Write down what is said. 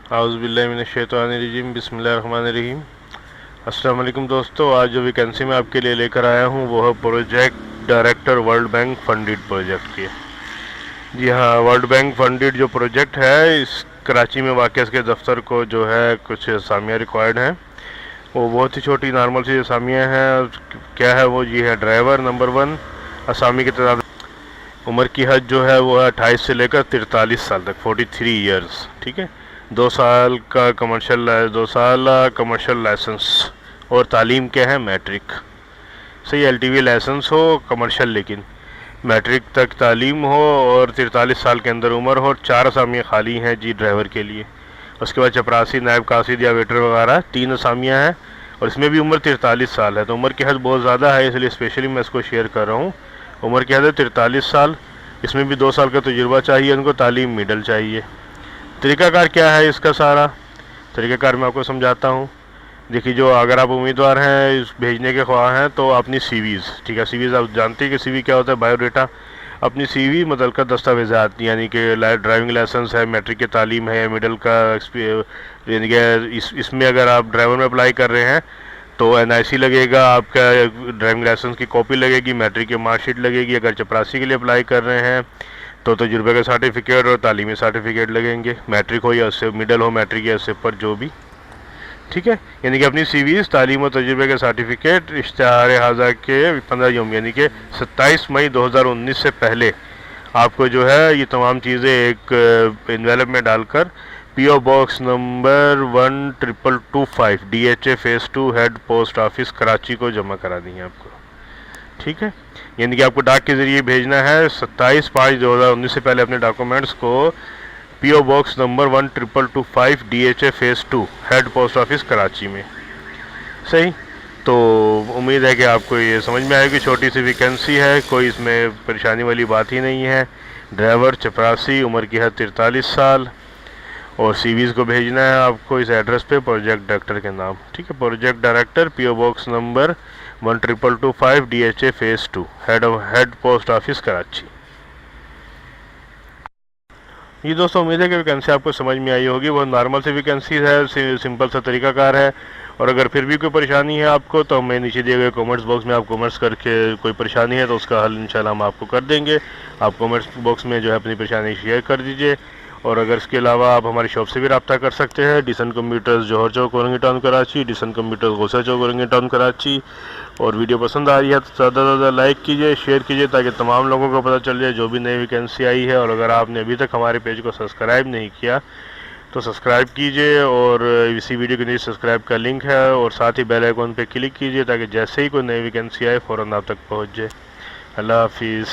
आउज़ुबिल्लाहिमिनश्शैतानिर्रजीम बिस्मिल्लाहिर्रहमानिर्रहीम। अस्सलाम वालेकुम दोस्तों, आज जो वैकेंसी मैं आपके लिए लेकर आया हूँ वो है project director world bank funded project की। जी हाँ, वर्ल्ड बैंक फंडेड जो प्रोजेक्ट है इस कराची में वाक़ इसके दफ्तर को जो है कुछ असामियाँ रिक्वायर्ड हैं। वो बहुत ही छोटी नॉर्मल सी असामियाँ हैं। क्या है वो, ये है ड्राइवर नंबर 1। असामी की तादाद, उम्र की हद जो है वो है 28 से लेकर 43 साल तक, 43 ईयर्स। ठीक है, 2 साल कमर्शियल लाइसेंस और तालीम क्या है, मैट्रिक। सही, एलटीवी लाइसेंस हो कमर्शियल, लेकिन मैट्रिक तक तालीम हो और 43 साल के अंदर उम्र हो। और 4 असामियाँ खाली हैं जी ड्राइवर के लिए। उसके बाद चपरासी, नायब कासिद या वेटर वगैरह 3 असामियाँ हैं और इसमें भी उम्र 43 साल है। तो उम्र की हद बहुत ज़्यादा है, इसलिए स्पेशली मैं इसको शेयर कर रहा हूँ। उम्र की हद है 43 साल। इसमें भी 2 साल का तजुर्बा चाहिए उनको, तालीम मिडल चाहिए। तरीक़ाकार क्या है इसका, सारा तरीक़ाकार मैं आपको समझाता हूँ। देखिए, जो अगर आप उम्मीदवार हैं इस भेजने के ख्वाह हैं तो अपनी सीवीज़, ठीक है, सीवीज़ आप जानते हैं कि सीवी क्या होता है, बायोडाटा। अपनी सीवी मुतल्लिक़ा दस्तावेज़ात, यानी कि ड्राइविंग लाइसेंस है, मैट्रिक की तालीम है, मिडल का यानी कि इसमें अगर आप ड्राइवर में अप्लाई कर रहे हैं तो एनआईसी लगेगा, आपका ड्राइविंग लाइसेंस की कॉपी लगेगी, मैट्रिक की मार्कशीट लगेगी। अगर चपरासी के लिए अप्लाई कर रहे हैं तो तजुर्बे का सर्टिफिकेट और तालीमी सर्टिफिकेट लगेंगे, मैट्रिक हो या उससे मिडल हो, मैट्रिक या उससे ऊपर जो भी। ठीक है, यानी कि अपनी सीवीज़, तालीम और तजुर्बे के सर्टिफिकेट, इश्तिहार हाज़ा के 15 यूम यानी कि 27 मई 2019 से पहले आपको जो है ये तमाम चीज़ें एक इन्वेलप में डालकर PO box number 12225 DHA phase 2 head post office Karachi को जमा करा दी है आपको। ठीक है, यानी कि आपको डाक के ज़रिए भेजना है। 27/5/2019 से पहले अपने डॉक्यूमेंट्स को PO box number 12225 DHA phase 2 head post office Karachi में। सही, तो उम्मीद है कि आपको ये समझ में आएगी। छोटी सी वैकेंसी है, कोई इसमें परेशानी वाली बात ही नहीं है। ड्राइवर, चपरासी, उम्र की हद 43 साल और सीवीज़ को भेजना है आपको इस एड्रेस पे, प्रोजेक्ट डायरेक्टर के नाम। ठीक है, project director, PO box number 12225 DHA phase 2 head post office Karachi. ये दोस्तों, उम्मीद है कि वैकेंसी आपको समझ में आई होगी। वो नॉर्मल सी वैकेंसी है, सिंपल सा तरीकाकार है। और अगर फिर भी कोई परेशानी है आपको तो मैं नीचे दिए गए कमेंट्स बॉक्स में आप कमेंट्स करके कोई परेशानी है तो उसका हल इंशाल्लाह हम आपको कर देंगे। आप कमेंट्स बॉक्स में जो है अपनी परेशानी शेयर कर दीजिए। और अगर इसके अलावा आप हमारी शॉप से भी रब्ता कर सकते हैं। डिसन कंप्यूटर्स, जौहर चौक, औरंगी टाउन कराची। डिसन कंप्यूटर्स, गौसा चौक, औरंगी टाउन कराची। और वीडियो पसंद आ रही है तो ज़्यादा से ज़्यादा लाइक कीजिए, शेयर कीजिए, ताकि तमाम लोगों को पता चल जाए जो भी नई वैकेंसी आई है। और अगर आपने अभी तक हमारे पेज को सब्सक्राइब नहीं किया तो सब्सक्राइब कीजिए। और इसी वीडियो के नीचे सब्सक्राइब का लिंक है और साथ ही बेल आइकन पे क्लिक कीजिए ताकि जैसे ही कोई नई वैकेंसी आए फ़ौरन आप तक पहुँच जाए। अल्लाह हाफिज़।